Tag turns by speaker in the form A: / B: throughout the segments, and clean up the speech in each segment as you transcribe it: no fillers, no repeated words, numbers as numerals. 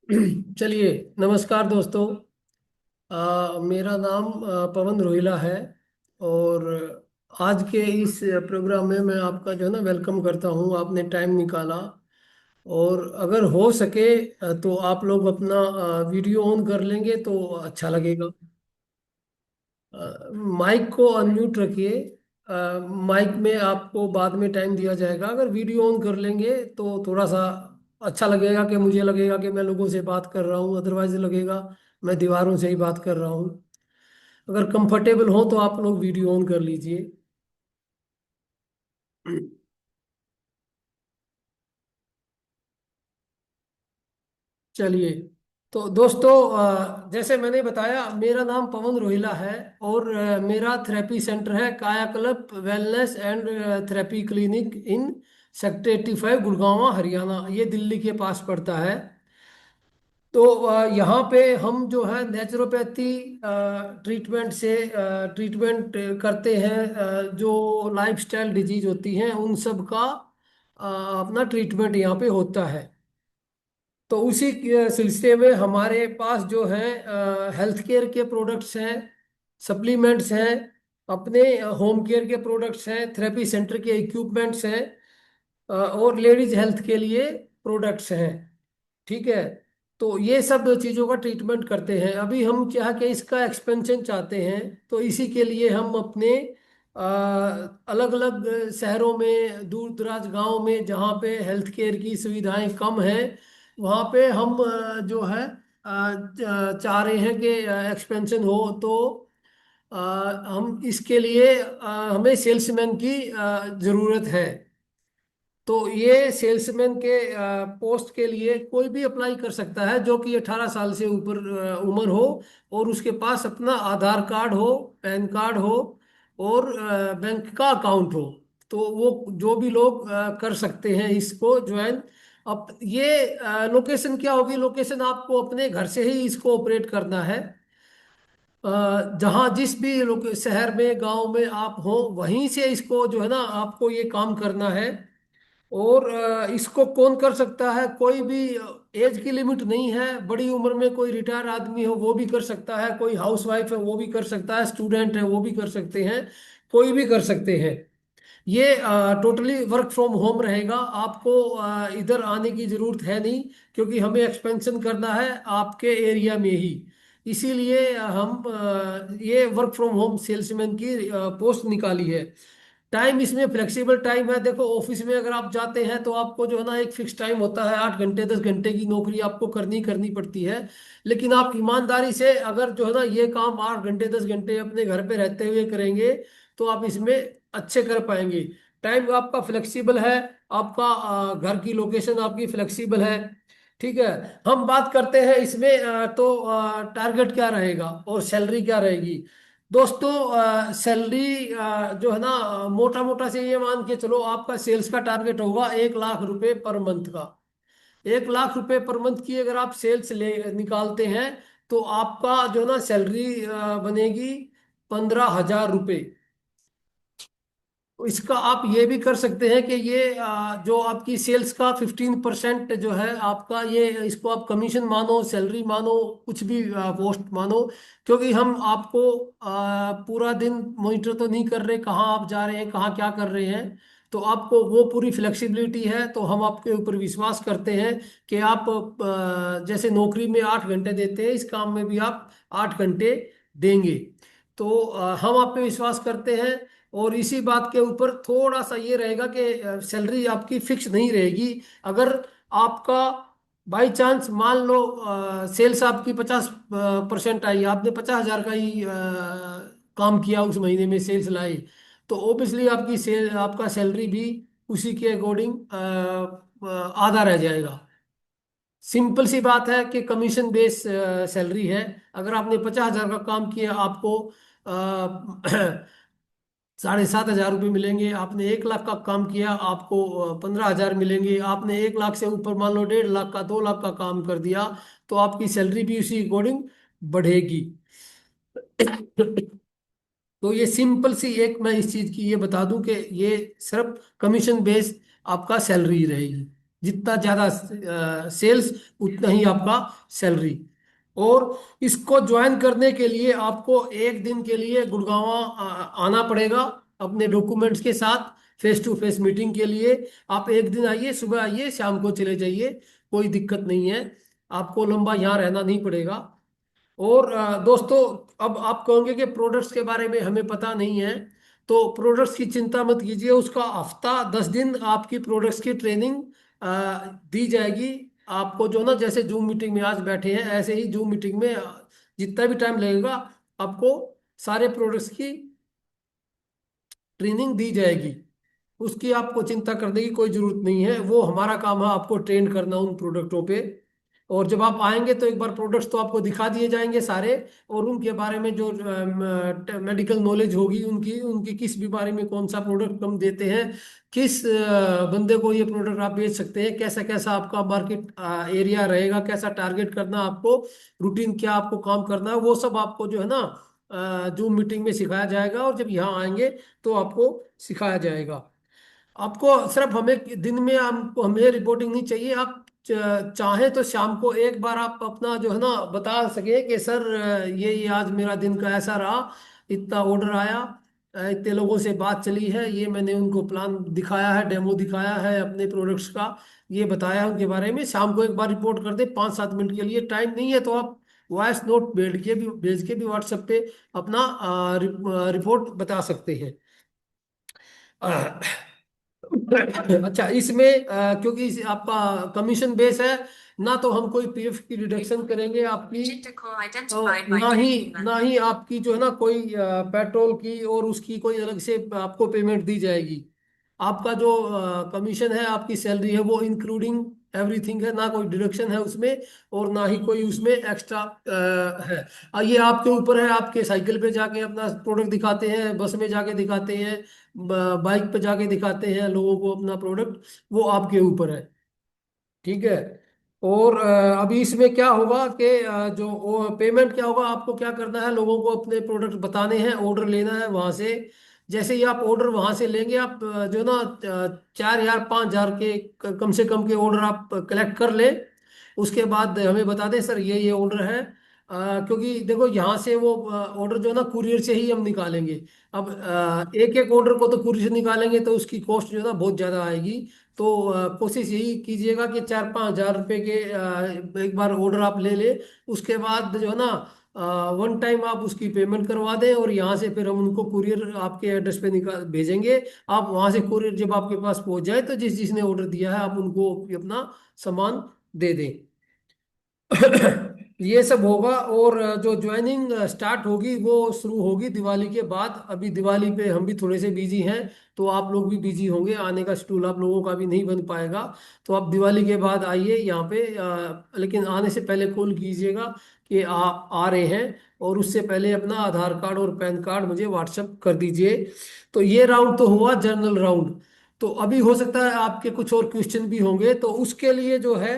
A: चलिए, नमस्कार दोस्तों। मेरा नाम पवन रोहिला है। और आज के इस प्रोग्राम में मैं आपका जो है ना वेलकम करता हूँ। आपने टाइम निकाला। और अगर हो सके तो आप लोग अपना वीडियो ऑन कर लेंगे तो अच्छा लगेगा। माइक को अनम्यूट रखिए। माइक में आपको बाद में टाइम दिया जाएगा। अगर वीडियो ऑन कर लेंगे तो थोड़ा सा अच्छा लगेगा, कि मुझे लगेगा कि मैं लोगों से बात कर रहा हूँ, अदरवाइज लगेगा मैं दीवारों से ही बात कर रहा हूँ। अगर कंफर्टेबल हो तो आप लोग वीडियो ऑन कर लीजिए। चलिए, तो दोस्तों, जैसे मैंने बताया, मेरा नाम पवन रोहिला है। और मेरा थेरेपी सेंटर है कायाकल्प wellness and therapy clinic in sector 85, Gurgaon, Haryana. ये दिल्ली के पास पड़ता है। तो यहाँ पे हम जो है नेचुरोपैथी ट्रीटमेंट से ट्रीटमेंट करते हैं। जो लाइफस्टाइल डिजीज होती हैं उन सब का अपना ट्रीटमेंट यहाँ पे होता है। तो उसी के सिलसिले में हमारे पास जो है हेल्थ केयर के प्रोडक्ट्स हैं, सप्लीमेंट्स हैं, अपने होम केयर के प्रोडक्ट्स हैं, थेरेपी सेंटर के इक्विपमेंट्स हैं, और लेडीज हेल्थ के लिए प्रोडक्ट्स हैं। ठीक है। तो ये सब चीज़ों का ट्रीटमेंट करते हैं। अभी हम क्या है कि इसका एक्सपेंशन चाहते हैं। तो इसी के लिए हम अपने अलग अलग शहरों में, दूर दराज गांव में, जहाँ पे हेल्थ केयर की सुविधाएं कम हैं, वहाँ पे हम जो है चाह रहे हैं कि एक्सपेंशन हो। तो अ, हम इसके लिए हमें सेल्समैन की ज़रूरत है। तो ये सेल्समैन के पोस्ट के लिए कोई भी अप्लाई कर सकता है जो कि 18 साल से ऊपर उम्र हो, और उसके पास अपना आधार कार्ड हो, पैन कार्ड हो, और बैंक का अकाउंट हो। तो वो जो भी लोग कर सकते हैं इसको ज्वाइन। अब ये लोकेशन क्या होगी? लोकेशन आपको अपने घर से ही इसको ऑपरेट करना है। जहाँ जिस भी लोग शहर में, गांव में आप हो, वहीं से इसको जो है ना आपको ये काम करना है। और इसको कौन कर सकता है? कोई भी एज की लिमिट नहीं है। बड़ी उम्र में कोई रिटायर आदमी हो वो भी कर सकता है, कोई हाउस वाइफ है वो भी कर सकता है, स्टूडेंट है वो भी कर सकते हैं, कोई भी कर सकते हैं। ये टोटली वर्क फ्रॉम होम रहेगा। आपको इधर आने की जरूरत है नहीं, क्योंकि हमें एक्सपेंशन करना है आपके एरिया में ही। इसीलिए हम ये वर्क फ्रॉम होम सेल्समैन की पोस्ट निकाली है। टाइम इसमें फ्लेक्सिबल टाइम है। देखो, ऑफिस में अगर आप जाते हैं तो आपको जो है ना एक फिक्स टाइम होता है, 8 घंटे 10 घंटे की नौकरी आपको करनी करनी पड़ती है। लेकिन आप ईमानदारी से अगर जो है ना ये काम 8 घंटे 10 घंटे अपने घर पे रहते हुए करेंगे तो आप इसमें अच्छे कर पाएंगे। टाइम आपका फ्लेक्सिबल है। आपका घर की लोकेशन आपकी फ्लेक्सिबल है। ठीक है। हम बात करते हैं इसमें तो टारगेट क्या रहेगा और सैलरी क्या रहेगी? दोस्तों, सैलरी जो है ना, मोटा मोटा से ये मान के चलो, आपका सेल्स का टारगेट होगा 1 लाख रुपए पर मंथ का। 1 लाख रुपए पर मंथ की अगर आप सेल्स ले निकालते हैं तो आपका जो है ना सैलरी बनेगी 15,000 रुपये। तो इसका आप ये भी कर सकते हैं कि ये जो आपकी सेल्स का 15% जो है आपका, ये इसको आप कमीशन मानो, सैलरी मानो, कुछ भी पोस्ट मानो। क्योंकि हम आपको पूरा दिन मॉनिटर तो नहीं कर रहे कहाँ आप जा रहे हैं, कहाँ क्या कर रहे हैं। तो आपको वो पूरी फ्लेक्सिबिलिटी है। तो हम आपके ऊपर विश्वास करते हैं कि आप जैसे नौकरी में 8 घंटे देते हैं, इस काम में भी आप 8 घंटे देंगे। तो हम आप पे विश्वास करते हैं। और इसी बात के ऊपर थोड़ा सा ये रहेगा कि सैलरी आपकी फिक्स नहीं रहेगी। अगर आपका बाई चांस मान लो सेल्स आपकी 50% आई, आपने 50,000 का ही काम किया उस महीने में, सेल्स लाई, तो ओबियसली आपकी सेल आपका सैलरी भी उसी के अकॉर्डिंग आधा रह जाएगा। सिंपल सी बात है कि कमीशन बेस सैलरी है। अगर आपने 50,000 का काम किया, आपको 7,500 रुपये मिलेंगे। आपने 1 लाख का काम किया, आपको 15,000 मिलेंगे। आपने 1 लाख से ऊपर, मान लो 1.5 लाख का, 2 लाख का काम कर दिया, तो आपकी सैलरी भी उसी अकॉर्डिंग बढ़ेगी। तो ये सिंपल सी एक मैं इस चीज की ये बता दूं कि ये सिर्फ कमीशन बेस आपका सैलरी रहेगी। जितना ज्यादा सेल्स उतना ही आपका सैलरी। और इसको ज्वाइन करने के लिए आपको एक दिन के लिए गुड़गांव आना पड़ेगा अपने डॉक्यूमेंट्स के साथ, फेस टू फेस मीटिंग के लिए। आप एक दिन आइए, सुबह आइए, शाम को चले जाइए, कोई दिक्कत नहीं है। आपको लंबा यहाँ रहना नहीं पड़ेगा। और दोस्तों, अब आप कहोगे कि प्रोडक्ट्स के बारे में हमें पता नहीं है, तो प्रोडक्ट्स की चिंता मत कीजिए। उसका हफ्ता 10 दिन आपकी प्रोडक्ट्स की ट्रेनिंग दी जाएगी आपको। जो ना, जैसे जूम मीटिंग में आज बैठे हैं, ऐसे ही जूम मीटिंग में जितना भी टाइम लगेगा आपको सारे प्रोडक्ट्स की ट्रेनिंग दी जाएगी। उसकी आपको चिंता करने की कोई जरूरत नहीं है, वो हमारा काम है आपको ट्रेन करना उन प्रोडक्टों पे। और जब आप आएंगे तो एक बार प्रोडक्ट्स तो आपको दिखा दिए जाएंगे सारे, और उनके बारे में जो मेडिकल नॉलेज होगी उनकी उनकी किस बीमारी में कौन सा प्रोडक्ट हम देते हैं, किस बंदे को ये प्रोडक्ट आप बेच सकते हैं, कैसा कैसा आपका मार्केट एरिया रहेगा, कैसा टारगेट करना आपको, रूटीन क्या आपको काम करना है, वो सब आपको जो है ना जूम मीटिंग में सिखाया जाएगा। और जब यहाँ आएंगे तो आपको सिखाया जाएगा। आपको सिर्फ हमें दिन में हमको हमें रिपोर्टिंग नहीं चाहिए। आप चाहें तो शाम को एक बार आप अपना जो है ना बता सके कि सर ये आज मेरा दिन का ऐसा रहा, इतना ऑर्डर आया, इतने लोगों से बात चली है, ये मैंने उनको प्लान दिखाया है, डेमो दिखाया है अपने प्रोडक्ट्स का, ये बताया उनके बारे में। शाम को एक बार रिपोर्ट कर दे, 5-7 मिनट के लिए। टाइम नहीं है तो आप वॉइस नोट भेज के भी व्हाट्सएप पे अपना रिपोर्ट बता सकते हैं। अच्छा, इसमें क्योंकि आपका कमीशन बेस है, ना तो हम कोई पीएफ की डिडक्शन करेंगे आपकी, और ना ही आपकी जो है ना कोई पेट्रोल की और उसकी कोई अलग से आपको पेमेंट दी जाएगी। आपका जो कमीशन है, आपकी सैलरी है, वो इंक्लूडिंग एवरीथिंग है, ना कोई डिडक्शन है उसमें, और ना ही कोई उसमें एक्स्ट्रा है। ये आपके ऊपर है, आपके साइकिल पे जाके अपना प्रोडक्ट दिखाते हैं, बस में जाके दिखाते हैं, बाइक पे जाके दिखाते हैं लोगों को अपना प्रोडक्ट, वो आपके ऊपर है। ठीक है। और अभी इसमें क्या होगा कि जो पेमेंट क्या होगा, आपको क्या करना है, लोगों को अपने प्रोडक्ट बताने हैं, ऑर्डर लेना है वहां से। जैसे ही आप ऑर्डर वहां से लेंगे, आप जो ना 4 या 5 हजार के कम से कम के ऑर्डर आप कलेक्ट कर ले। उसके बाद हमें बता दें सर ये ऑर्डर है। क्योंकि देखो यहाँ से वो ऑर्डर जो है ना कुरियर से ही हम निकालेंगे। अब एक एक ऑर्डर को तो कुरियर से निकालेंगे तो उसकी कॉस्ट जो है ना बहुत ज़्यादा आएगी। तो कोशिश यही कीजिएगा कि 4-5 हजार रुपए के एक बार ऑर्डर आप ले ले। उसके बाद जो है ना वन टाइम आप उसकी पेमेंट करवा दें, और यहाँ से फिर हम उनको कुरियर आपके एड्रेस पे निकाल भेजेंगे। आप वहाँ से कुरियर जब आपके पास पहुँच जाए तो जिस जिसने ऑर्डर दिया है आप उनको अपना सामान दे दें। ये सब होगा। और जो ज्वाइनिंग स्टार्ट होगी वो शुरू होगी दिवाली के बाद। अभी दिवाली पे हम भी थोड़े से बिजी हैं, तो आप लोग भी बिजी होंगे, आने का शेड्यूल आप लोगों का भी नहीं बन पाएगा। तो आप दिवाली के बाद आइए यहाँ पे, लेकिन आने से पहले कॉल कीजिएगा कि आ रहे हैं, और उससे पहले अपना आधार कार्ड और पैन कार्ड मुझे व्हाट्सएप कर दीजिए। तो ये राउंड तो हुआ जनरल राउंड। तो अभी हो सकता है आपके कुछ और क्वेश्चन भी होंगे, तो उसके लिए जो है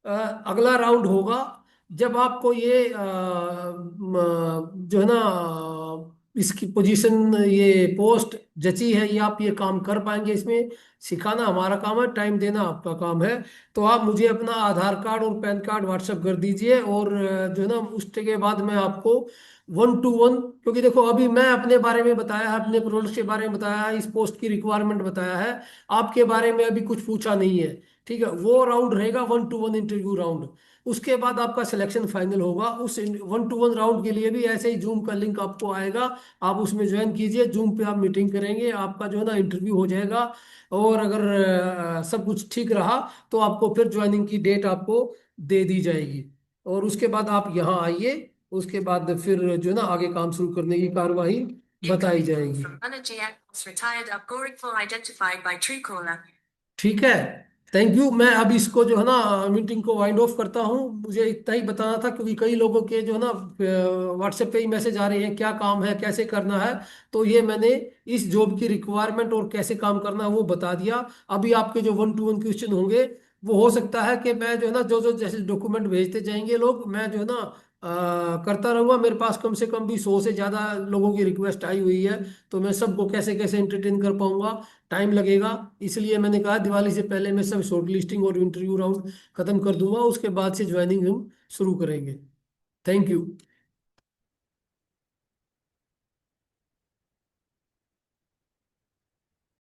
A: अगला राउंड होगा जब आपको ये जो है ना इसकी पोजीशन, ये पोस्ट जची है, ये आप ये काम कर पाएंगे इसमें। सिखाना हमारा काम है, टाइम देना आपका काम है। तो आप मुझे अपना आधार कार्ड और पैन कार्ड व्हाट्सएप कर दीजिए, और जो है ना उसके के बाद मैं आपको 1-to-1, क्योंकि देखो अभी मैं अपने बारे में बताया है, अपने प्रोडक्ट के बारे में बताया है, इस पोस्ट की रिक्वायरमेंट बताया है, आपके बारे में अभी कुछ पूछा नहीं है। ठीक है, वो राउंड रहेगा 1-to-1 इंटरव्यू राउंड। उसके बाद आपका सिलेक्शन फाइनल होगा। उस 1-to-1 राउंड के लिए भी ऐसे ही जूम का लिंक आपको आएगा, आप उसमें ज्वाइन कीजिए, जूम पे आप मीटिंग करेंगे, आपका जो है ना इंटरव्यू हो जाएगा। और अगर सब कुछ ठीक रहा तो आपको फिर ज्वाइनिंग की डेट आपको दे दी जाएगी। और उसके बाद आप यहाँ आइए, उसके बाद फिर जो है ना आगे काम शुरू करने की कार्यवाही बताई जाएगी। ठीक है, थैंक यू। मैं अब इसको जो है ना मीटिंग को वाइंड ऑफ करता हूँ। मुझे इतना ही बताना था, क्योंकि कई लोगों के जो है ना व्हाट्सएप पे ही मैसेज आ रहे हैं क्या काम है, कैसे करना है। तो ये मैंने इस जॉब की रिक्वायरमेंट और कैसे काम करना है वो बता दिया। अभी आपके जो 1-to-1 क्वेश्चन होंगे, वो हो सकता है कि मैं जो है ना जो जो जैसे डॉक्यूमेंट भेजते जाएंगे लोग, मैं जो है ना करता रहूँगा। मेरे पास कम से कम भी 100 से ज़्यादा लोगों की रिक्वेस्ट आई हुई है, तो मैं सबको कैसे कैसे एंटरटेन कर पाऊंगा, टाइम लगेगा। इसलिए मैंने कहा दिवाली से पहले मैं सब शॉर्ट लिस्टिंग और इंटरव्यू राउंड खत्म कर दूंगा, उसके बाद से ज्वाइनिंग हम शुरू करेंगे। Thank you.